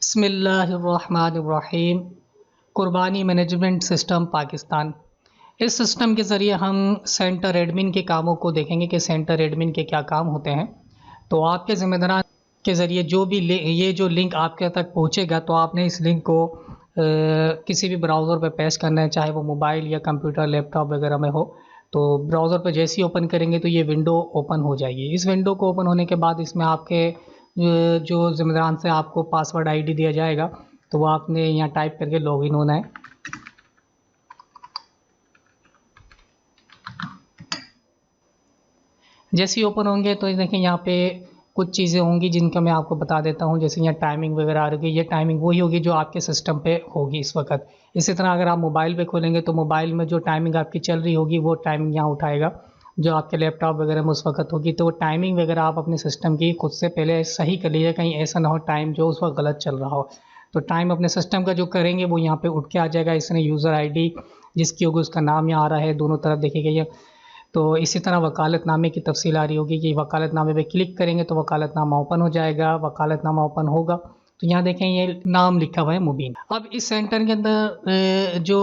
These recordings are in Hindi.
बिस्मिल्लाहिर्रहमानिर्रहीम। कुर्बानी मैनेजमेंट सिस्टम पाकिस्तान। इस सिस्टम के ज़रिए हम सेंटर एडमिन के कामों को देखेंगे कि सेंटर एडमिन के क्या काम होते हैं। तो आपके ज़िम्मेदार के ज़रिए जो भी ये जो लिंक आपके तक पहुंचेगा तो आपने इस लिंक को किसी भी ब्राउज़र पर पेश करना है, चाहे वो मोबाइल या कंप्यूटर लैपटॉप वगैरह में हो। तो ब्राउज़र पर जैसे ही ओपन करेंगे तो ये विंडो ओपन हो जाएगी। इस विंडो को ओपन होने के बाद इसमें आपके जो ज़िम्मेदार से आपको पासवर्ड आईडी दिया जाएगा तो वो आपने यहाँ टाइप करके लॉगिन होना है। जैसे ही ओपन होंगे तो देखें यहाँ पे कुछ चीज़ें होंगी जिनका मैं आपको बता देता हूँ। जैसे यहाँ टाइमिंग वगैरह आ रही है, ये टाइमिंग वही होगी जो आपके सिस्टम पे होगी इस वक्त। इसी तरह अगर आप मोबाइल पे खोलेंगे तो मोबाइल में जो टाइमिंग आपकी चल रही होगी वो टाइमिंग यहाँ उठाएगा जो आपके लैपटॉप वगैरह में उस वक्त होगी। तो टाइमिंग वगैरह आप अपने सिस्टम की खुद से पहले सही कर लीजिए, कहीं ऐसा ना हो टाइम जो उस वक्त गलत चल रहा हो। तो टाइम अपने सिस्टम का जो करेंगे वो यहाँ पे उठ के आ जाएगा। इसने यूज़र आईडी जिसकी होगी उसका नाम यहाँ आ रहा है, दोनों तरफ देखी गई है। तो इसी तरह वकालतनामे की तफसील आ रही होगी कि वकालतनामे पे क्लिक करेंगे तो वकालतनामा ओपन हो जाएगा। वकालतनामा ओपन होगा तो यहाँ देखें ये नाम लिखा हुआ है मुबीन। अब इस सेंटर के अंदर जो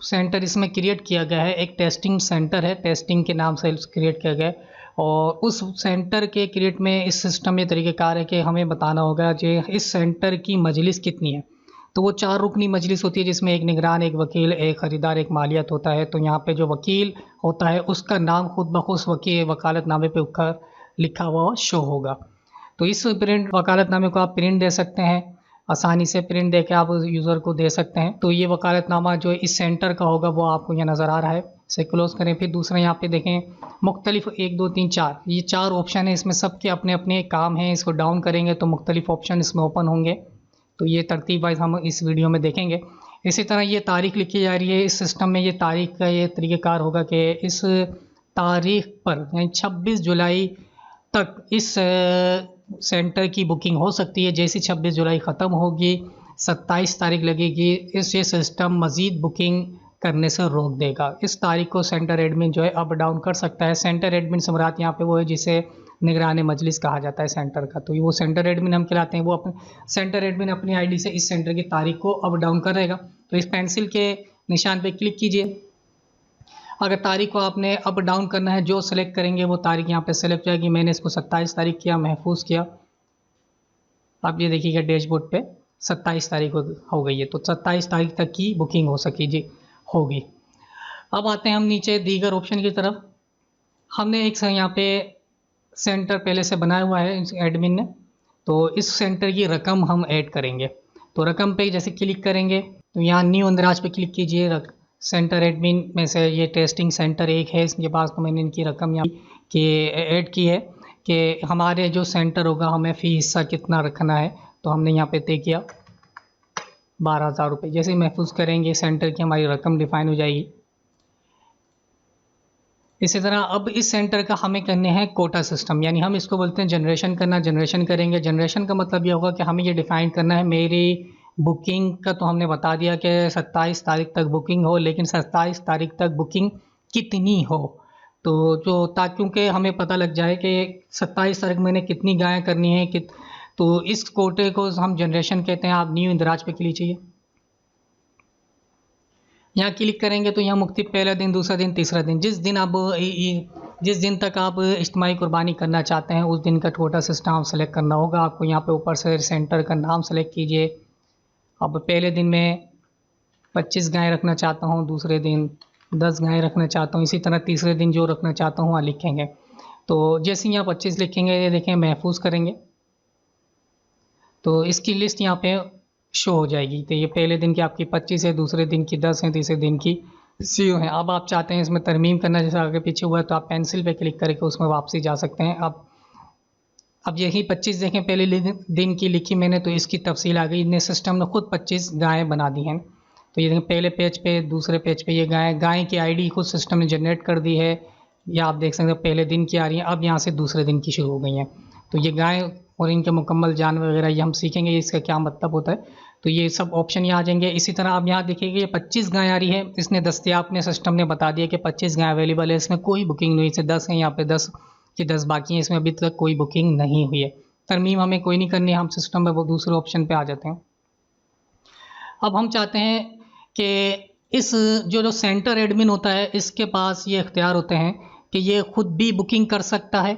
सेंटर इसमें क्रिएट किया गया है एक टेस्टिंग सेंटर है, टेस्टिंग के नाम से क्रिएट किया गया है। और उस सेंटर के क्रिएट में इस सिस्टम में तरीक़ेकार है कि हमें बताना होगा कि इस सेंटर की मजलिस कितनी है। तो वो 4 रुकनी मजलिस होती है जिसमें एक निगरान, एक वकील, एक ख़रीदार, एक मालियत होता है। तो यहाँ पे जो वकील होता है उसका नाम खुद ब खुद वकालतनामे पे ऊपर लिखा हुआ शो होगा। तो इस प्रिंट वकालतनामे को आप प्रिंट दे सकते हैं, आसानी से प्रिंट दे के आप यूज़र को दे सकते हैं। तो ये वकालतनामा जो इस सेंटर का होगा वो आपको यहाँ नज़र आ रहा है। इसे क्लोज़ करें। फिर दूसरा यहाँ पे देखें मुख्तलिफ 1 2 3 4 ये 4 ऑप्शन है, इसमें सबके अपने अपने काम हैं। इसको डाउन करेंगे तो मुख्तलिफ ऑप्शन इसमें ओपन होंगे। तो ये तरतीब वाइज हम इस वीडियो में देखेंगे। इसी तरह ये तारीख लिखी जा रही है इस सिस्टम में। ये तारीख का ये तरीक़ेकार होगा कि इस तारीख पर यानी 26 जुलाई तक इस सेंटर की बुकिंग हो सकती है। जैसी 26 जुलाई ख़त्म होगी 27 तारीख लगेगी, ये सिस्टम मज़ीद बुकिंग करने से रोक देगा। इस तारीख को सेंटर एडमिन जो है अप डाउन कर सकता है। सेंटर एडमिन से मुराद यहाँ पे वो है जिसे निगरान मजलिस कहा जाता है सेंटर का। तो वो सेंटर एडमिन हम कहलाते हैं। वो अपने सेंटर एडमिन अपनी आईडी से इस सेंटर की तारीख को अप डाउन करेगा। तो इस पेंसिल के निशान पे क्लिक कीजिए। अगर तारीख को आपने अप डाउन करना है, जो सेलेक्ट करेंगे वो तारीख यहाँ पे सेलेक्ट जाएगी। मैंने इसको 27 तारीख किया, महफूज किया। अब ये देखिएगा डैशबोर्ड पे 27 तारीख हो गई है। तो 27 तारीख तक की बुकिंग हो सकेगी होगी। अब आते हैं हम नीचे दीगर ऑप्शन की तरफ। हमने एक यहाँ पे सेंटर पहले से बनाया हुआ है एडमिन ने, तो इस सेंटर की रकम हम ऐड करेंगे। तो रकम पे जैसे क्लिक करेंगे तो यहाँ न्यू अंदराज पे क्लिक कीजिए। सेंटर एडमिन में से ये टेस्टिंग सेंटर एक है, इसके पास तो मैंने इनकी रकम यहाँ की ऐड की है कि हमारे जो सेंटर होगा हमें फ़ी हिस्सा कितना रखना है। तो हमने यहाँ पे तय किया 12,000 रुपये। जैसे ही महफूज करेंगे सेंटर की हमारी रकम डिफाइन हो जाएगी। इसी तरह अब इस सेंटर का हमें करने हैं कोटा सिस्टम, यानी हम इसको बोलते हैं जनरेशन करना। जनरेशन करेंगे। जनरेशन का मतलब यह होगा कि हमें ये डिफ़ाइन करना है मेरी बुकिंग का। तो हमने बता दिया कि 27 तारीख तक बुकिंग हो, लेकिन 27 तारीख तक बुकिंग कितनी हो। तो जो क्योंकि हमें पता लग जाए कि 27 तारीख मैंने कितनी गायें करनी है तो इस कोटे को हम जनरेशन कहते हैं। आप न्यू इंदराज पे क्लिक कीजिए। यहाँ क्लिक करेंगे तो यहाँ मुख्तलिफ पहला दिन, दूसरा दिन, तीसरा दिन, जिस दिन तक आप इज्तिमाई कुर्बानी करना चाहते हैं उस दिन का कोटा सिस्टम आप सेलेक्ट करना होगा। आपको यहाँ पे ऊपर से सेंटर का नाम सेलेक्ट कीजिए। अब पहले दिन में 25 गायें रखना चाहता हूँ, दूसरे दिन 10 गायें रखना चाहता हूँ, इसी तरह तीसरे दिन जो रखना चाहता हूँ वहाँ लिखेंगे। तो जैसे यहाँ 25 लिखेंगे, ये देखें महफूज करेंगे तो इसकी लिस्ट यहाँ पे शो हो जाएगी। तो ये पहले दिन की आपकी 25 है, दूसरे दिन की 10 है, तीसरे दिन की 0 है। अब आप चाहते हैं इसमें तरमीम करना, जैसे आगे पीछे हुआ है तो आप पेंसिल पे क्लिक करके उसमें वापसी जा सकते हैं। अब यही 25 देखें पहले दिन की लिखी मैंने, तो इसकी तफसील आ गई। इन्हें सिस्टम ने खुद 25 गायें बना दी हैं। तो ये देखें पहले पेज पे, दूसरे पेज पे ये गाय की आईडी खुद सिस्टम ने जनरेट कर दी है। या आप देख सकते हैं पहले दिन की आ रही हैं, अब यहाँ से दूसरे दिन की शुरू हो गई हैं। तो ये गाय और इनके मुकम्मल जानवर वगैरह ये हम सीखेंगे इसका क्या मतलब होता है। तो ये सब ऑप्शन यहाँ आ जाएंगे। इसी तरह आप यहाँ देखिएगा ये 25 गाय आ रही है, इसने दस्तियाब ने सिस्टम ने बता दिया कि 25 गाय अवेलेबल है, इसमें कोई बुकिंग नहीं है। 10 है यहाँ पे 10 की 10 बाकी हैं, इसमें अभी तक कोई बुकिंग नहीं हुई है। तरमीम हमें कोई नहीं करनी है, हम सिस्टम में वो दूसरे ऑप्शन पे आ जाते हैं। अब हम चाहते हैं कि इस जो सेंटर एडमिन होता है इसके पास ये इख्तियार होते हैं कि ये खुद भी बुकिंग कर सकता है,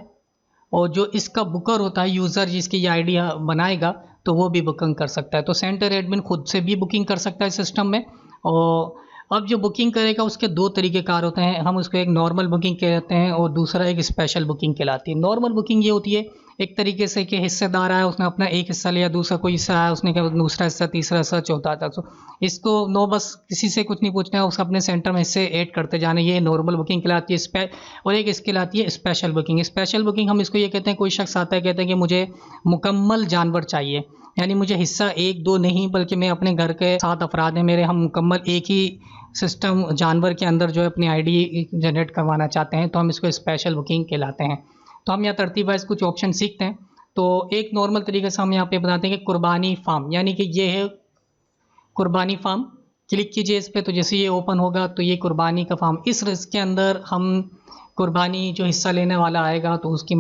और जो इसका बुकर होता है, यूज़र जिसकी ये आईडी बनाएगा, तो वो भी बुकिंग कर सकता है। तो सेंटर एडमिन खुद से भी बुकिंग कर सकता है सिस्टम में। और अब जो बुकिंग करेगा उसके दो तरीक़ेकार होते हैं। हम उसको एक नॉर्मल बुकिंग कहते हैं और दूसरा एक स्पेशल बुकिंग कहलाती है। नॉर्मल बुकिंग ये होती है एक तरीके से कि हिस्सेदार आया, उसने अपना एक हिस्सा लिया, दूसरा कोई हिस्सा आया, उसने क्या दूसरा हिस्सा, तीसरा हिस्सा, चौथा था। तो इसको नो बस किसी से कुछ नहीं पूछना है, उसको अपने सेंटर में हिस्से ऐड करते जाने, ये नॉर्मल बुकिंग कहलाती है। और एक इसके कहलाती है स्पेशल बुकिंग। स्पेशल बुकिंग हम इसको ये कहते हैं, कोई शख्स आता है कहते हैं कि मुझे मुकम्मल जानवर चाहिए, यानी मुझे हिस्सा एक दो नहीं बल्कि मैं अपने घर के 7 अफराद हैं मेरे, हम मुकम्मल एक ही सिस्टम जानवर के अंदर जो है अपनी आईडी जनरेट करवाना चाहते हैं, तो हम इसको स्पेशल बुकिंग कहलाते हैं। तो हम यहाँ तरतीब वाइज कुछ ऑप्शन सीखते हैं। तो एक नॉर्मल तरीके से हम यहाँ पे बताते हैं कि कुर्बानी फार्म, यानी कि ये है कुर्बानी फार्म। क्लिक कीजिए इस पर, तो जैसे ये ओपन होगा तो ये कुर्बानी का फार्म, इस रिस्क के अंदर हम कुर्बानी जो हिस्सा लेने वाला आएगा तो उसकी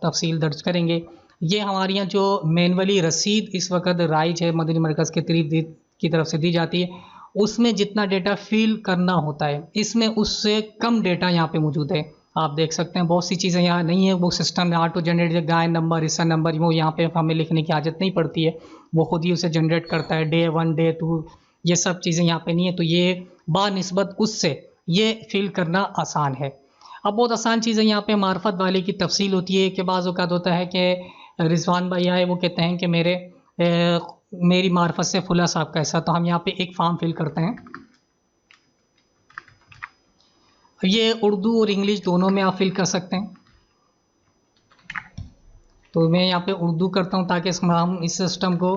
तफसील दर्ज करेंगे। ये हमारे यहाँ जो मैनुअली रसीद इस वक्त राइज है मदनी मरकज़ की तरफ से दी जाती है, उसमें जितना डेटा फिल करना होता है इसमें उससे कम डेटा यहाँ पे मौजूद है। आप देख सकते हैं बहुत सी चीज़ें यहाँ नहीं है, वो सिस्टम में ऑटो जनरेट, गाय नंबर, हिस्सा नंबर, वो यहाँ पे हमें लिखने की आदत नहीं पड़ती है, वो खुद ही उसे जनरेट करता है। डे 1 डे 2 ये सब चीज़ें यहाँ पे नहीं है, तो ये बानिस्बत उससे ये फिल करना आसान है। अब बहुत आसान चीज़ें यहाँ पे मार्फत वाले की तफसील होती है कि बाज़ औक़ात होता है कि रिजवान भाई आए, वो कहते हैं कि मेरी मार्फत से फुला साहब का हिस्सा, तो हम यहाँ पे एक फॉर्म फिल करते हैं। ये उर्दू और इंग्लिश दोनों में आप फिल कर सकते हैं। तो मैं यहाँ पे उर्दू करता हूँ ताकि हम इस सिस्टम को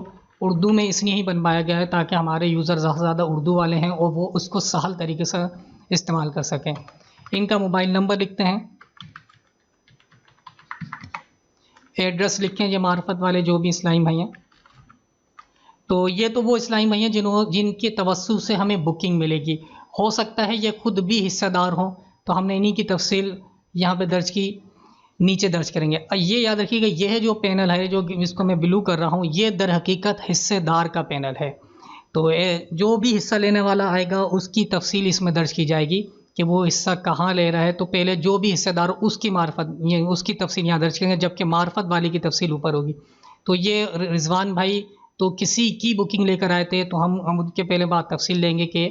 उर्दू में इसलिए ही बनवाया गया है ताकि हमारे यूज़र ज़्यादा से ज़्यादा उर्दू वाले हैं और वो उसको सहल तरीके से इस्तेमाल कर सकें। इनका मोबाइल नंबर लिखते हैं, एड्रेस लिखें, ये मार्फत वाले जो भी इस्लामी भाई हैं। तो ये तो वो इस्लामी भाई हैं जिनके तवस्सु से हमें बुकिंग मिलेगी। हो सकता है ये खुद भी हिस्सेदार हों, तो हमने इन्हीं की तफसील यहाँ पे दर्ज की, नीचे दर्ज करेंगे। ये याद रखिएगा, ये है जो पैनल है जो इसको मैं ब्लू कर रहा हूँ, ये दर हकीकत हिस्सेदार का पैनल है। तो जो भी हिस्सा लेने वाला आएगा उसकी तफसील इसमें दर्ज की जाएगी कि वो हिस्सा कहाँ ले रहा है। तो पहले जो भी हिस्सेदार हो उसकी मार्फत, ये उसकी तफसील यहाँ दर्ज करेंगे, जबकि मार्फत वाली की तफसील ऊपर होगी। तो ये रिजवान भाई तो किसी की बुकिंग लेकर आए थे, तो हम उनके पहले बात तफसील लेंगे कि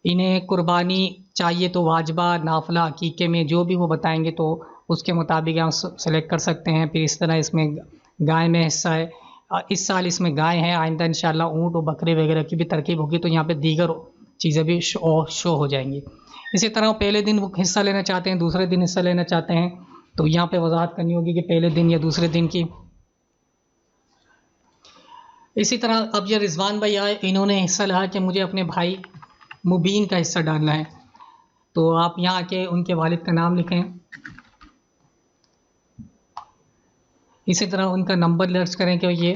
इन्हें कुर्बानी चाहिए तो वाजबा, नाफला, हकीके में जो भी वो बताएंगे तो उसके मुताबिक हम सेलेक्ट कर सकते हैं। फिर इस तरह इसमें गाय में हिस्सा है, इस साल इसमें गाय है, आइंदा इंशाल्लाह ऊँट और बकरे वगैरह की भी तरकीब होगी, तो यहाँ पे दीगर चीज़ें भी शो हो जाएंगी। इसी तरह पहले दिन वो हिस्सा लेना चाहते हैं, दूसरे दिन हिस्सा लेना चाहते हैं, तो यहाँ पे वजाहत करनी होगी कि पहले दिन या दूसरे दिन की। इसी तरह अब ये रिजवान भाई आए, इन्होंने हिस्सा लिया कि मुझे अपने भाई मुबीन का हिस्सा डालना है, तो आप यहाँ आके उनके वालिद का नाम लिखें। इसी तरह उनका नंबर दर्ज करें कि ये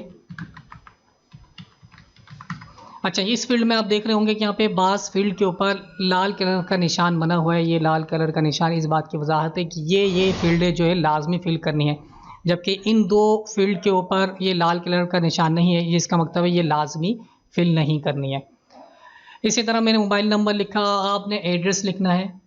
अच्छा। इस फील्ड में आप देख रहे होंगे कि यहाँ पे बास फील्ड के ऊपर लाल कलर का निशान बना हुआ है। ये लाल कलर का निशान इस बात की वजाहत है कि ये फील्ड जो है लाजमी फिल करनी है, जबकि इन दो फील्ड के ऊपर ये लाल कलर का निशान नहीं है, जिसका मतलब है ये लाजमी फिल नहीं करनी है। इसी तरह मैंने मोबाइल नंबर लिखा, आपने एड्रेस लिखना है।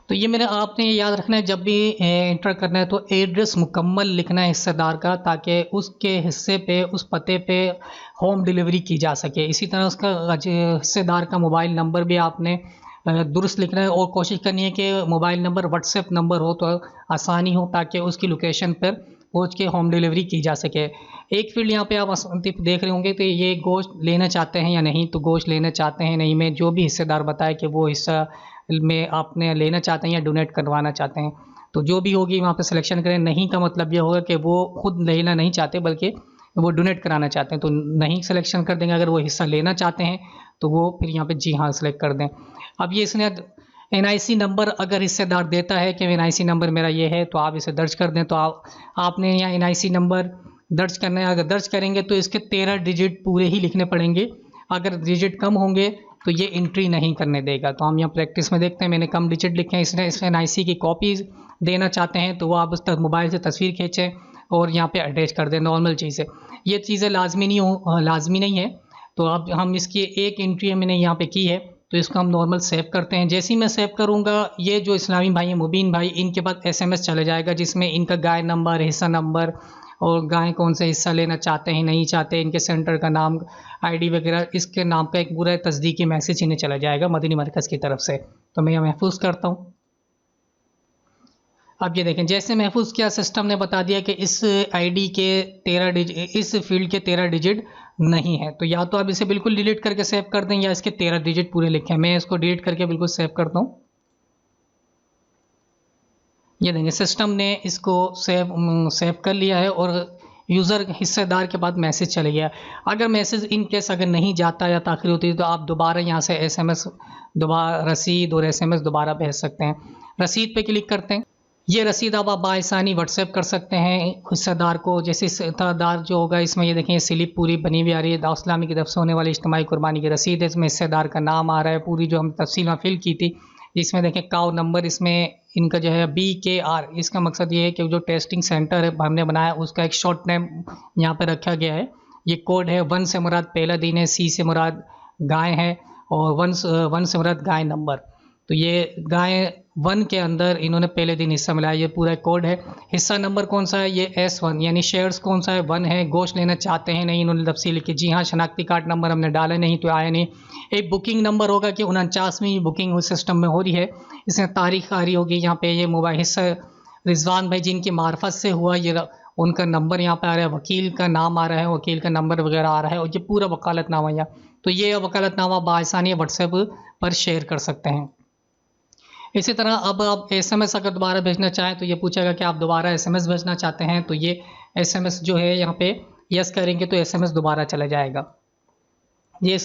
तो ये मेरे आपने याद रखना है, जब भी इंटर करना है तो एड्रेस मुकम्मल लिखना है हिस्सेदार का, ताकि उसके हिस्से पे उस पते पे होम डिलीवरी की जा सके। इसी तरह उसका हिस्सेदार का मोबाइल नंबर भी आपने दुरुस्त लिखना है और कोशिश करनी है कि मोबाइल नंबर व्हाट्सएप नंबर हो तो आसानी हो, ताकि उसकी लोकेशन पर पहुँच के होम डिलीवरी की जा सके। एक फील्ड यहाँ पे आप देख रहे होंगे तो ये गोश्त लेना चाहते हैं या नहीं, तो गोश्त लेना चाहते हैं नहीं में जो भी हिस्सेदार बताए कि वो हिस्सा में आपने लेना चाहते हैं या डोनेट करवाना चाहते हैं, तो जो भी होगी वहाँ पे सिलेक्शन करें। नहीं का मतलब ये होगा कि वो खुद लेना नहीं चाहते बल्कि वो डोनेट कराना चाहते हैं, तो नहीं सिलेक्शन कर देंगे। अगर वो हिस्सा लेना चाहते हैं तो वो फिर यहाँ पे जी हाँ सेलेक्ट कर दें। अब ये इसने NIC नंबर अगर हिस्सेदार देता है कि NIC नंबर मेरा ये है, तो आप इसे दर्ज कर दें। तो आपने यहाँ NIC नंबर दर्ज करना है, अगर दर्ज करेंगे तो इसके 13 डिजिट पूरे ही लिखने पड़ेंगे। अगर डिजिट कम होंगे तो ये एंट्री नहीं करने देगा। तो हम यहाँ प्रैक्टिस में देखते हैं, मैंने कम डिजिट लिखे हैं। इसने NIC की कॉपी देना चाहते हैं तो वो आप उस मोबाइल से तस्वीर खींचें और यहाँ पे अटैच कर दें, नॉर्मल चीज़ है। ये चीज़ें लाजमी नहीं है। तो अब हम इसकी एक एंट्री मैंने यहाँ पे की है, तो इसको हम नॉर्मल सेव करते हैं। जैसे ही मैं सेव करूँगा, ये जो इस्लामी भाई हैं, मुबीन भाई, इनके पास SMS चले जाएगा जिसमें इनका गाय नंबर, हिस्सा नंबर और गाय कौन सा हिस्सा लेना चाहते हैं नहीं चाहते, इनके सेंटर का नाम, ID वगैरह, इसके नाम का एक पूरा तस्दीकी मैसेज इन्हें चला जाएगा मदनी मरकज़ की तरफ से। तो मैं यह महफूज करता हूँ। अब ये देखें, जैसे महफूज किया, सिस्टम ने बता दिया कि इस ID के 13 डिजिट, इस फील्ड के 13 डिजिट नहीं है। तो या तो आप इसे बिल्कुल डिलीट करके सेव कर दें या इसके 13 डिजिट पूरे लिखें। मैं इसको डिलीट करके बिल्कुल सेव करता हूँ। ये देखें, सिस्टम ने इसको सेव कर लिया है और यूज़र हिस्सेदार के बाद मैसेज चले गया। अगर मैसेज इन केस अगर नहीं जाता या ताख़िर होती है तो आप दोबारा यहाँ से SMS दोबारा रसीद और SMS दोबारा भेज सकते हैं। रसीद पे क्लिक करते हैं। ये रसीद अब आप बासानी व्हाट्सएप कर सकते हैं हिस्सेदार को। जैसे हिस्सेदार जो होगा, इसमें ये देखें, स्लिप पूरी बनी हुई आ रही है, दाऊद इस्लामी की तरफ से होने वाली इज्तिमाई कुर्बानी की रसीद है। इसमें हिस्सेदार का नाम आ रहा है, पूरी जो हम तफसील में फिल की थी। इसमें देखें काउ नंबर, इसमें इनका जो है BKR, इसका मकसद ये है कि जो टेस्टिंग सेंटर है हमने बनाया उसका एक शॉर्ट नेम यहाँ पर रखा गया है। ये कोड है 1 से मुराद पहला दिन है, C से मुराद गाय है और 1 से मुराद गाय नंबर। तो ये गाय 1 के अंदर इन्होंने पहले दिन हिस्सा मिलाया, ये पूरा कोड है। हिस्सा नंबर कौन सा है, ये S1, यानी शेयर्स कौन सा है, 1 है। गोश्त लेना चाहते हैं नहीं, इन्होंने तफसील लिखी, जी हाँ। शनाख्ती कार्ड नंबर हमने डाला नहीं तो आया नहीं। एक बुकिंग नंबर होगा कि 49वीं बुकिंग उस सिस्टम में हो रही है, इसमें तारीख आ रही होगी यहाँ पे। ये मोबाइल हिस्सा रिजवान भाई जिनकी मार्फत से हुआ, ये उनका नंबर यहाँ पे आ रहा है, वकील का नाम आ रहा है, वकील का नंबर वगैरह आ रहा है और ये पूरा वकालतनामा यहाँ। तो ये वकालतनामा बासानी व्हाट्सएप पर शेयर कर सकते हैं। इसी तरह अब आप SMS अगर दोबारा भेजना चाहें तो ये पूछेगा कि आप दोबारा SMS भेजना चाहते हैं, तो ये SMS जो है यहाँ पे यस करेंगे तो SMS दोबारा चला जाएगा। ये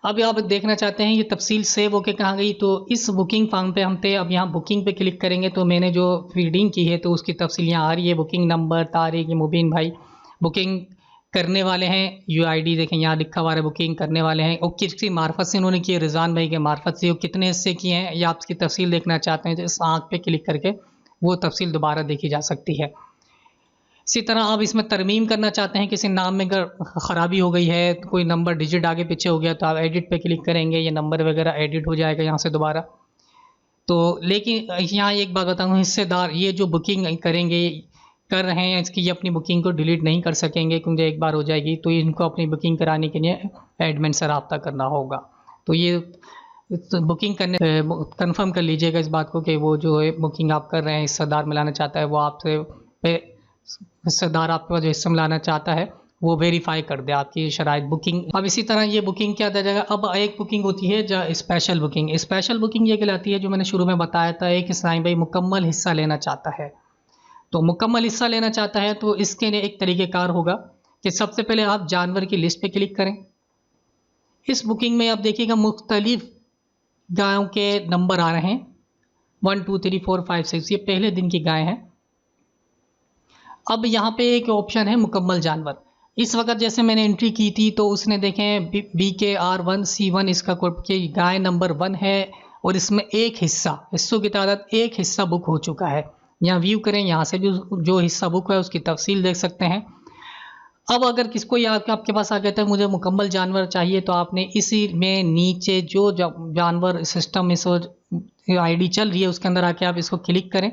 अब आप देखना चाहते हैं ये तफसील सेव होके कहाँ गई, तो इस बुकिंग फॉर्म पे हम थे। अब यहाँ बुकिंग पे क्लिक करेंगे तो मैंने जो फीडिंग की है तो उसकी तफसील यहाँ आ रही है, बुकिंग नंबर, तारीख। मुबीन भाई बुकिंग करने वाले हैं, UID देखें यहाँ लिखा हुआ है, बुकिंग करने वाले हैं और किसकी मार्फत से इन्होंने किए, रिजवान भाई के मार्फत से। वो कितने हिस्से किए हैं या आप इसकी तफसील देखना चाहते हैं तो इस आँख पे क्लिक करके वो तफसील दोबारा देखी जा सकती है। इसी तरह आप इसमें तरमीम करना चाहते हैं, किसी नाम में अगर ख़राबी हो गई है, तो कोई नंबर डिजिट आगे पीछे हो गया तो आप एडिट पे क्लिक करेंगे, ये नंबर वगैरह एडिट हो जाएगा यहाँ से दोबारा। तो लेकिन यहाँ एक बात बताऊँ, हिस्सेदार ये जो बुकिंग कर रहे हैं इसकी, ये अपनी बुकिंग को डिलीट नहीं कर सकेंगे क्योंकि एक बार हो जाएगी। तो इनको अपनी बुकिंग कराने के लिए एडमिन से रब्ता करना होगा। तो ये बुकिंग करने कंफर्म कर लीजिएगा इस बात को कि वो जो है बुकिंग आप कर रहे हैं, हिस्सेदार मिलाना चाहता है, वो आपसे हिस्सेदार आपके पास जो हिस्सा मिलाना चाहता है वो वेरीफाई कर दे आपकी शराइत बुकिंग। अब इसी तरह ये बुकिंग क्या दिया जाएगा। अब एक बुकिंग होती है जो स्पेशल बुकिंग। स्पेशल बुकिंग ये कहलाती है, जो मैंने शुरू में बताया था, एक इस्लामी भाई मुकम्मल हिस्सा लेना चाहता है। तो मुकम्मल हिस्सा लेना चाहता है तो इसके लिए एक तरीक़ेकार होगा कि सबसे पहले आप जानवर की लिस्ट पे क्लिक करें। इस बुकिंग में आप देखिएगा मुख्तलिफ गायों के नंबर आ रहे हैं, 1 2 3 4 5 6, ये पहले दिन की गाय हैं। अब यहाँ पे एक ऑप्शन है मुकम्मल जानवर। इस वक्त जैसे मैंने एंट्री की थी तो उसने देखें BKR1C1 इसका कोड गाय नंबर 1 है और इसमें एक हिस्सों की तादाद एक हिस्सा बुक हो चुका है। यहाँ व्यू करें, यहाँ से जो हिस्सा बुक है उसकी तफसील देख सकते हैं। अब अगर किसको आपके पास आ गया था मुझे मुकम्मल जानवर चाहिए, तो आपने इसी में नीचे जो जानवर सिस्टम में ID चल रही है उसके अंदर आके आप इसको क्लिक करें,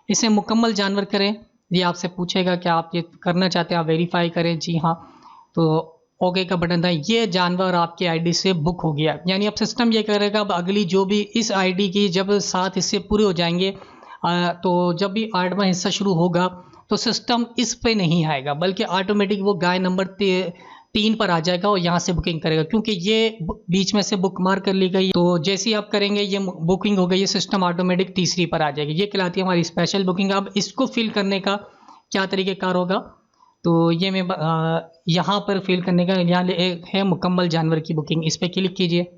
इसे मुकम्मल जानवर करें। ये आपसे पूछेगा कि आप ये करना चाहते हैं, आप वेरीफाई करें, जी हाँ, तो ओके का बटन था। ये जानवर आपके ID से बुक हो गया। यानी अब सिस्टम ये करेगा, अब अगली जो भी इस ID की जब 7 हिस्से पूरे हो जाएंगे तो जब भी 8वां हिस्सा शुरू होगा तो सिस्टम इस पे नहीं आएगा, बल्कि ऑटोमेटिक वो गाय नंबर 3 पर आ जाएगा और यहाँ से बुकिंग करेगा, क्योंकि ये बीच में से बुक मार्क कर ली गई। तो जैसे ही आप करेंगे ये बुकिंग हो गई, ये सिस्टम ऑटोमेटिक तीसरी पर आ जाएगी। ये कहलाती है हमारी स्पेशल बुकिंग। अब इसको फिल करने का क्या तरीक़ेकार होगा, तो ये मैं यहाँ पर फिल करने का, यहाँ एक है मुकम्मल जानवर की बुकिंग, इस पर क्लिक कीजिए।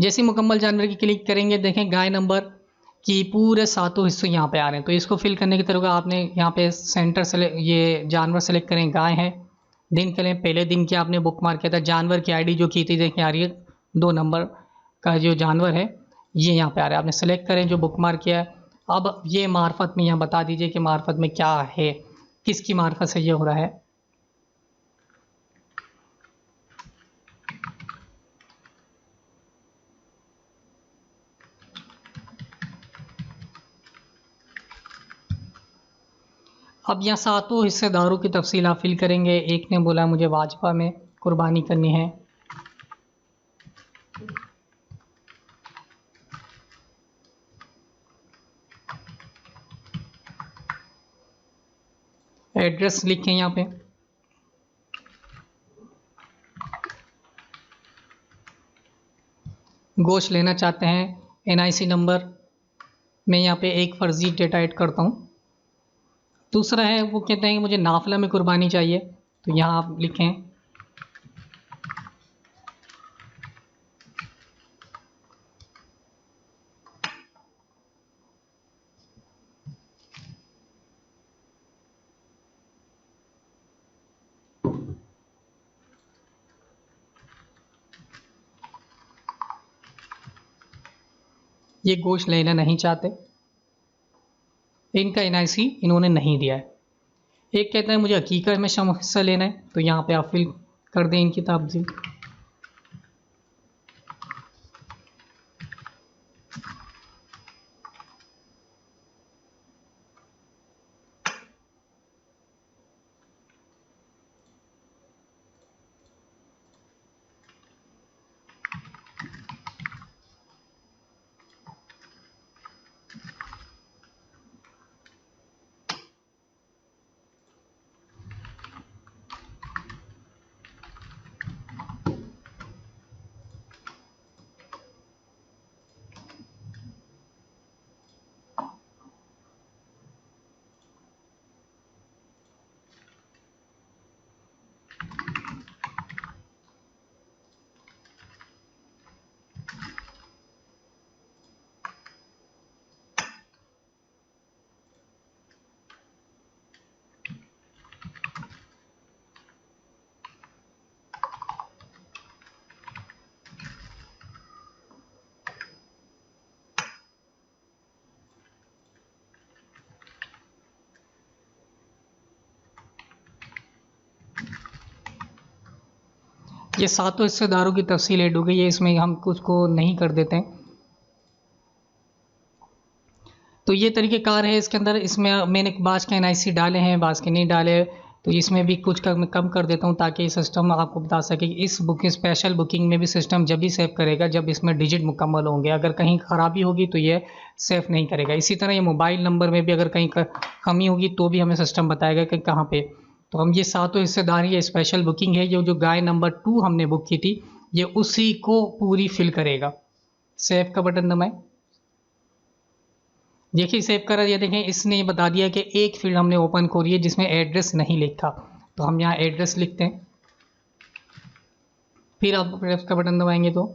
जैसे मुकम्मल जानवर की क्लिक करेंगे, देखें गाय नंबर कि पूरे 7 हिस्से यहाँ पे आ रहे हैं। तो इसको फिल करने की तरह आपने यहाँ पे सेंटर ये जानवर सेलेक्ट करें, गाय है दिन के लिए पहले दिन की आपने बुक मार्क किया था, जानवर की आईडी जो की थी देखिए आ रही है 2 नंबर का जो जानवर है ये यहाँ पे आ रहा है, आपने सेलेक्ट करें जो बुक मार्क किया है। अब ये मार्फत में यहाँ बता दीजिए कि मार्फत में क्या है, किसकी मार्फत से ये हो रहा है। अब यहाँ सातों हिस्सेदारों की तफसील आप फिल करेंगे। एक ने बोला मुझे भाजपा में कुर्बानी करनी है, एड्रेस लिखें यहाँ पे, गोश्त लेना चाहते हैं, एनआईसी नंबर, मैं यहाँ पे एक फर्जी डेटा ऐड करता हूँ। दूसरा है वो कहते हैं कि मुझे नाफला में कुर्बानी चाहिए, तो यहाँ आप लिखें ये गोश्त लेना नहीं चाहते, इनका एनआईसी इन्होंने नहीं दिया है। एक कहता है मुझे हकीकत में हिस्सा लेना है, तो यहाँ पे आप फिल कर दें इनकी तफसील। ये सातों हिस्सेदारों की तफसील ऐड हो गई है, इसमें हम कुछ को नहीं कर देते हैं। तो ये तरीक़ेकार है इसके अंदर। इसमें मैंने बाज़ के एनआईसी डाले हैं, बाज़ के नहीं डाले, तो इसमें भी कुछ कम कर देता हूँ ताकि सिस्टम आपको बता सके कि इस बुकिंग स्पेशल बुकिंग में भी सिस्टम जब भी सेव करेगा जब इसमें डिजिट मुकम्मल होंगे, अगर कहीं ख़राबी होगी तो ये सेव नहीं करेगा। इसी तरह ये मोबाइल नंबर में भी अगर कहीं कमी होगी तो भी हमें सिस्टम बताएगा कि कहाँ पे। तो हम ये सातों हिस्सेदार, ये स्पेशल बुकिंग है, जो गाय नंबर 2 हमने बुक की थी ये उसी को पूरी फिल करेगा। सेव का बटन दबाएं, देखिए सेव करा दिया। देखें इसने ये बता दिया कि एक फील्ड हमने ओपन करी है जिसमें एड्रेस नहीं लिखा, तो हम यहाँ एड्रेस लिखते हैं, फिर आप प्रेस का बटन दबाएंगे तो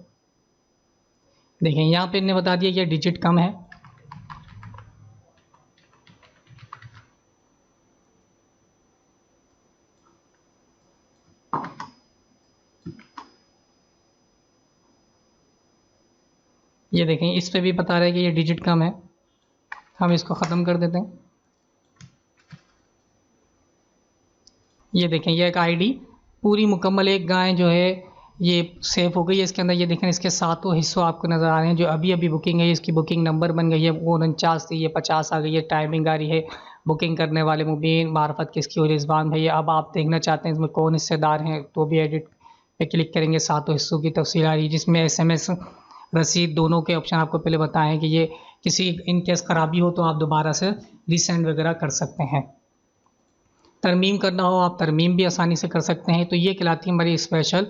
देखें यहाँ पे इन्हें बता दिया कि डिजिट कम है। ये देखें इस पे भी बता रहा है कि ये डिजिट कम है, हम इसको ख़त्म कर देते हैं। ये देखें ये एक आईडी पूरी मुकम्मल एक गाय जो है ये सेव हो गई है इसके अंदर। ये देखें इसके सातों हिस्सों आपको नज़र आ रहे हैं। जो अभी अभी बुकिंग है इसकी बुकिंग नंबर बन गई है, वो 49 थी, ये 50 आ गई है। टाइमिंग आ रही है, बुकिंग करने वाले मुबीन मार्फत किसकी हो, रिजवान भैया। अब आप देखना चाहते हैं इसमें कौन हिस्सेदार हैं तो भी एडिट पे क्लिक करेंगे, सातों हिस्सों की तफसील आ रही है जिसमें SMS रसीद दोनों के ऑप्शन आपको पहले बताएं कि ये किसी इन केस ख़राबी हो तो आप दोबारा से रीसेंड वगैरह कर सकते हैं। तरमीम करना हो आप तरमीम भी आसानी से कर सकते हैं। तो ये कहलाती है हमारी स्पेशल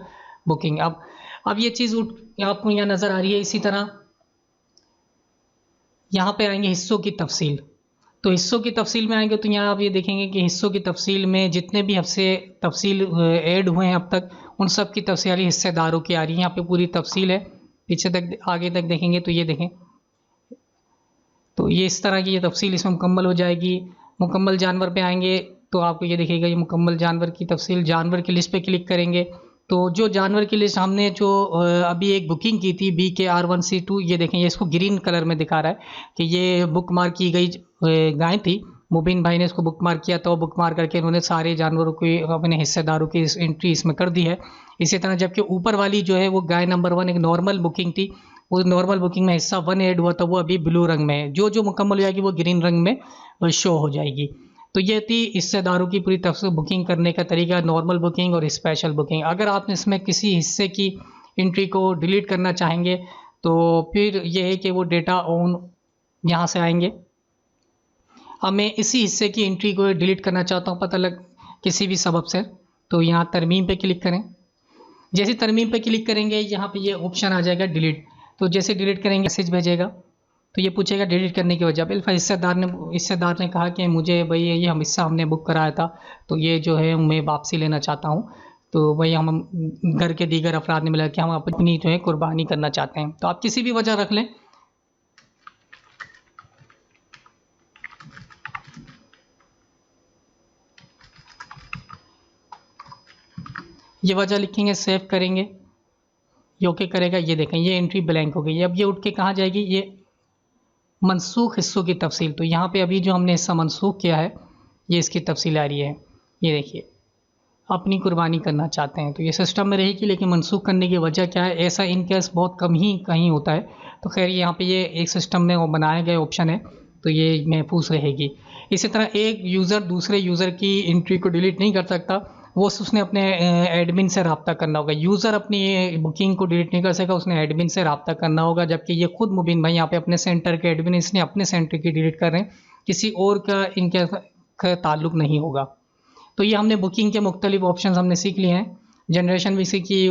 बुकिंग। अब ये चीज़ आपको यहाँ नज़र आ रही है। इसी तरह यहाँ पे आएंगे हिस्सों की तफसील, तो हिस्सों की तफसील में आएंगे तो यहाँ आप ये देखेंगे कि हिस्सों की तफसील में जितने भी हिस्से तफसील ऐड हुए हैं अब तक उन सब की तफसील हिस्सेदारों की आ रही है। यहाँ पे पूरी तफसील है, पीछे तक आगे तक देखेंगे तो ये देखें, तो ये इस तरह की ये तफसील इसमें मुकम्मल हो जाएगी। मुकम्मल जानवर पे आएंगे तो आपको ये दिखेगा ये मुकम्मल जानवर की तफसील। जानवर की लिस्ट पे क्लिक करेंगे तो जो जानवर की लिस्ट हमने जो अभी एक बुकिंग की थी BKR1C2, ये देखें ये इसको ग्रीन कलर में दिखा रहा है कि ये बुक मार्क की गई गाय थी। मुबीन भाई ने इसको बुक मार्क किया तो बुक मार्क करके उन्होंने सारे जानवरों की अपने हिस्सेदारों की एंट्री इसमें कर दी है। इसी तरह जबकि ऊपर वाली जो है वो गाय नंबर 1 एक नॉर्मल बुकिंग थी, उस नॉर्मल बुकिंग में हिस्सा 1 ऐड हुआ था, वो अभी ब्लू रंग में है। जो जो मुकम्मल हो जाएगी वो ग्रीन रंग में शो हो जाएगी। तो ये थी हिस्सेदारों की पूरी तफसील बुकिंग करने का तरीका, नॉर्मल बुकिंग और स्पेशल बुकिंग। अगर आप इसमें किसी हिस्से की एंट्री को डिलीट करना चाहेंगे तो फिर यह है कि वो डेटा ऑन यहाँ से आएंगे। अब मैं इसी हिस्से की एंट्री को डिलीट करना चाहता हूँ पता लग किसी भी सबब से, तो यहाँ तरमीम पे क्लिक करें। जैसे तरमीम पे क्लिक करेंगे यहाँ पे ये ऑप्शन आ जाएगा डिलीट। तो जैसे डिलीट करेंगे मैसेज भेजेगा तो ये पूछेगा डिलीट करने की वजह। बिल्कुल हिस्सेदार ने कहा कि मुझे भाई ये हम हिस्सा हमने बुक कराया था तो ये जो है मैं वापसी लेना चाहता हूँ। तो वही हम घर के दीगर अफराद ने मिला कि हम अपनी जो है कुर्बानी करना चाहते हैं। तो आप किसी भी वजह रख लें। ये वजह लिखेंगे, सेव करेंगे, ये ओके करेगा। ये देखें ये एंट्री ब्लैंक हो गई। अब ये उठ के कहाँ जाएगी, ये मनसूख हिस्सों की तफसील। तो यहाँ पे अभी जो हमने हिस्सा मनसूख किया है ये इसकी तफसील आ रही है। ये देखिए अपनी कुर्बानी करना चाहते हैं तो ये सिस्टम में रहेगी, लेकिन मनसूख करने की वजह क्या है, ऐसा इन केस बहुत कम ही कहीं होता है। तो खैर यहाँ पे ये एक सिस्टम में वो बनाया गया ऑप्शन है तो ये महफूज रहेगी। इसी तरह एक यूज़र दूसरे यूज़र की एंट्री को डिलीट नहीं कर सकता, वो उसने अपने एडमिन से रब्ता करना होगा। यूज़र अपनी बुकिंग को डिलीट नहीं कर सकेगा, उसने एडमिन से रब्ता करना होगा। जबकि ये खुद मुबीन भाई यहाँ पे अपने सेंटर के एडमिन, इसने अपने सेंटर की डिलीट कर रहे हैं, किसी और का इनके ताल्लुक नहीं होगा। तो ये हमने बुकिंग के मुख्तलिफ ऑप्शन हमने सीख लिए हैं, जनरेशन भी सीखी।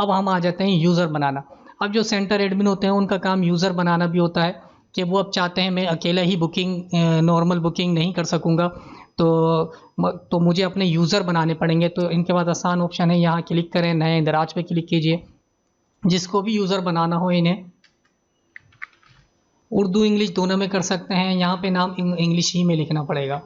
अब हम आ जाते हैं यूज़र बनाना। अब जो सेंटर एडमिन होते हैं उनका काम यूज़र बनाना भी होता है कि वो अब चाहते हैं मैं अकेला ही बुकिंग नॉर्मल बुकिंग नहीं कर सकूँगा तो मुझे अपने यूज़र बनाने पड़ेंगे। तो इनके बाद आसान ऑप्शन है, यहाँ क्लिक करें, नए इंदराज पे क्लिक कीजिए। जिसको भी यूज़र बनाना हो इन्हें उर्दू इंग्लिश दोनों में कर सकते हैं। यहाँ पे नाम इंग्लिश ही में लिखना पड़ेगा।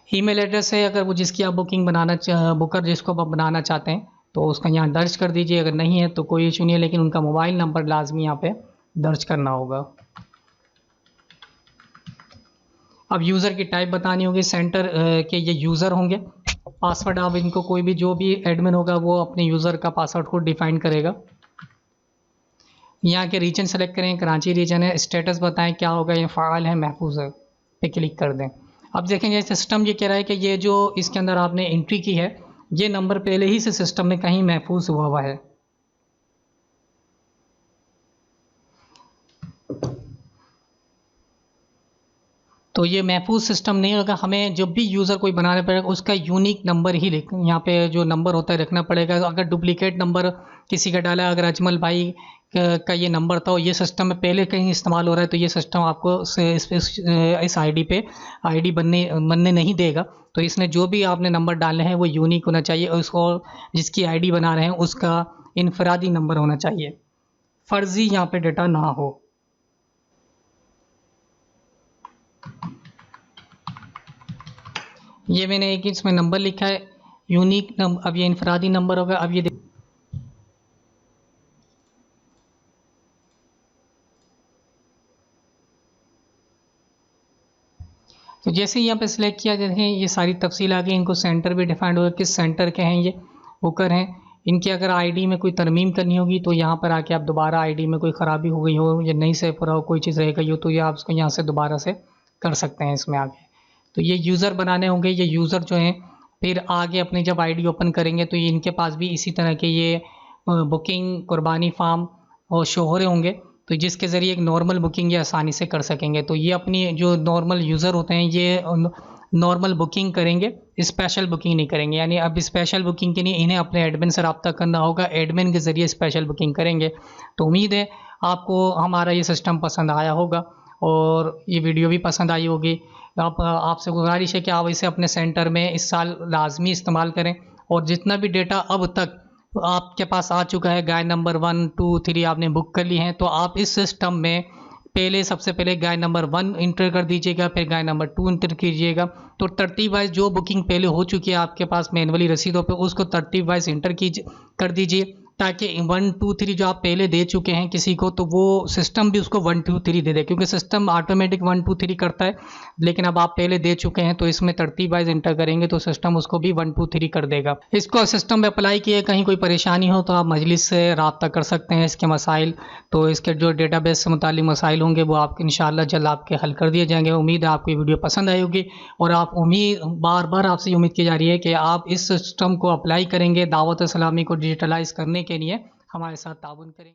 ईमेल एड्रेस है अगर वो जिसकी आप बुकर जिसको आप बनाना चाहते हैं तो उसका यहाँ दर्ज कर दीजिए। अगर नहीं है तो कोई इशू नहीं है, लेकिन उनका मोबाइल नंबर लाजमी यहाँ पे दर्ज करना होगा। अब यूज़र की टाइप बतानी होगी, सेंटर के ये यूज़र होंगे। पासवर्ड आप इनको कोई भी जो भी एडमिन होगा वो अपने यूज़र का पासवर्ड को डिफाइन करेगा। यहाँ के रीजन सेलेक्ट करें, कराची रीजन है। स्टेटस बताएं क्या होगा, ये फ़ाइल है महफूज है, पे क्लिक कर दें। अब देखेंगे सिस्टम ये कह रहा है कि ये जो इसके अंदर आपने एंट्री की है ये नंबर पहले ही से सिस्टम में कहीं महफूज हुआ है। तो ये महफूज सिस्टम नहीं होगा, हमें जब भी यूज़र कोई बनाना पड़ेगा उसका यूनिक नंबर ही यहाँ पे जो नंबर होता है रखना पड़ेगा। अगर डुप्लीकेट नंबर किसी का डाला, अगर अजमल भाई का ये नंबर था और ये सिस्टम में पहले कहीं इस्तेमाल हो रहा है तो ये सिस्टम आपको इस आईडी पे आईडी बनने नहीं देगा। तो इसने जो भी आपने नंबर डालने हैं वो यूनिक होना चाहिए और उसको जिसकी आईडी बना रहे हैं उसका इनफरादी नंबर होना चाहिए, फर्जी यहाँ पे डेटा ना हो। ये मैंने एक इसमें नंबर लिखा है यूनिक नंबर, अब ये इनफरादी नंबर होगा। अब ये तो जैसे यहाँ पे सिलेक्ट किया जाते हैं ये सारी तफसील आ गई। इनको सेंटर भी डिफाइंड होगा, किस सेंटर के हैं ये बुकर हैं। इनकी अगर आईडी में कोई तरमीम करनी होगी तो यहाँ पर आके आप दोबारा आईडी में कोई ख़राबी हो गई हो या नहीं से पूरा कोई चीज़ रह गई हो तो ये आप उसको यहाँ से दोबारा से कर सकते हैं इसमें आगे। तो ये यूज़र बनाने होंगे। ये यूज़र जो हैं फिर आगे अपनी जब आईडी ओपन करेंगे तो ये इनके पास भी इसी तरह के ये बुकिंग, कुर्बानी फार्म और शोहरे होंगे तो जिसके ज़रिए एक नॉर्मल बुकिंग ये आसानी से कर सकेंगे। तो ये अपनी जो नॉर्मल यूज़र होते हैं ये नॉर्मल बुकिंग करेंगे, स्पेशल बुकिंग नहीं करेंगे। यानी अब स्पेशल बुकिंग के लिए इन्हें अपने एडमिन से रब्ता करना होगा, एडमिन के ज़रिए स्पेशल बुकिंग करेंगे। तो उम्मीद है आपको हमारा ये सिस्टम पसंद आया होगा और ये वीडियो भी पसंद आई होगी। आपसे गुजारिश है कि आप इसे अपने सेंटर में इस साल लाजमी इस्तेमाल करें और जितना भी डेटा अब तक आपके पास आ चुका है, गाय नंबर 1, 2, 3 आपने बुक कर ली हैं, तो आप इस सिस्टम में पहले सबसे पहले गाय नंबर 1 इंटर कर दीजिएगा, फिर गाय नंबर 2 इंटर कीजिएगा। तो तरतीब वाइज जो बुकिंग पहले हो चुकी है आपके पास मैनुअली रसीदों पे, उसको तरतीब वाइज इंटर कीजिए कर दीजिए, ताकि 1 2 3 जो आप पहले दे चुके हैं किसी को, तो वो सिस्टम भी उसको 1 2 3 दे दे, क्योंकि सिस्टम ऑटोमेटिक 1 2 3 करता है। लेकिन अब आप पहले दे चुके हैं तो इसमें तरतीब वाइज इंटर करेंगे तो सिस्टम उसको भी 1 2 3 कर देगा। इसको सिस्टम में अप्लाई किए कहीं कोई परेशानी हो तो आप मजलिस से रब्ता कर सकते हैं इसके मसाइल, तो इसके जो डेटाबेस से मुतालिक मसाइल होंगे वो आप इंशाअल्लाह जल्द आपके हल कर दिए जाएंगे। उम्मीद है आपको ये वीडियो पसंद आई होगी, और आप बार बार आपसे उम्मीद की जा रही है कि आप इस सिस्टम को अप्लाई करेंगे, दावत इस्लामी को डिजिटलाइज करने के लिए हमारे साथ ताउन करें।